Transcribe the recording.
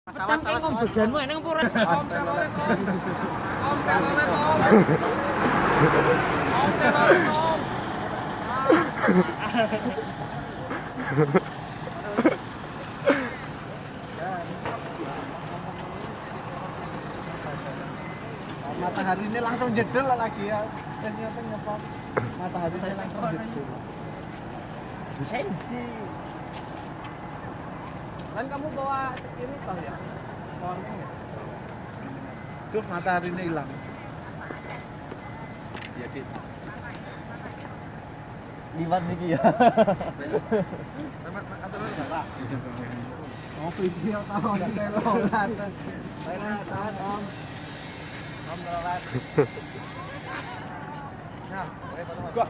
Pedang kayak ngomong bagianmu ini ngepur. Om telolet om. Om telolet om. Om telolet om. Matahari ini langsung jedul lagi ya. Ternyata nyepat. Matahari ini langsung jedul. Sensi. Kan kamu bawa ini toh ya? Warning ya? Tuh matahari ini hilang. Iya, Dit. Liwat niki ya. Oh, video tahu ada telolet. Baiklah, tahan Om. Om telolet. Nah, boleh potong. Gua.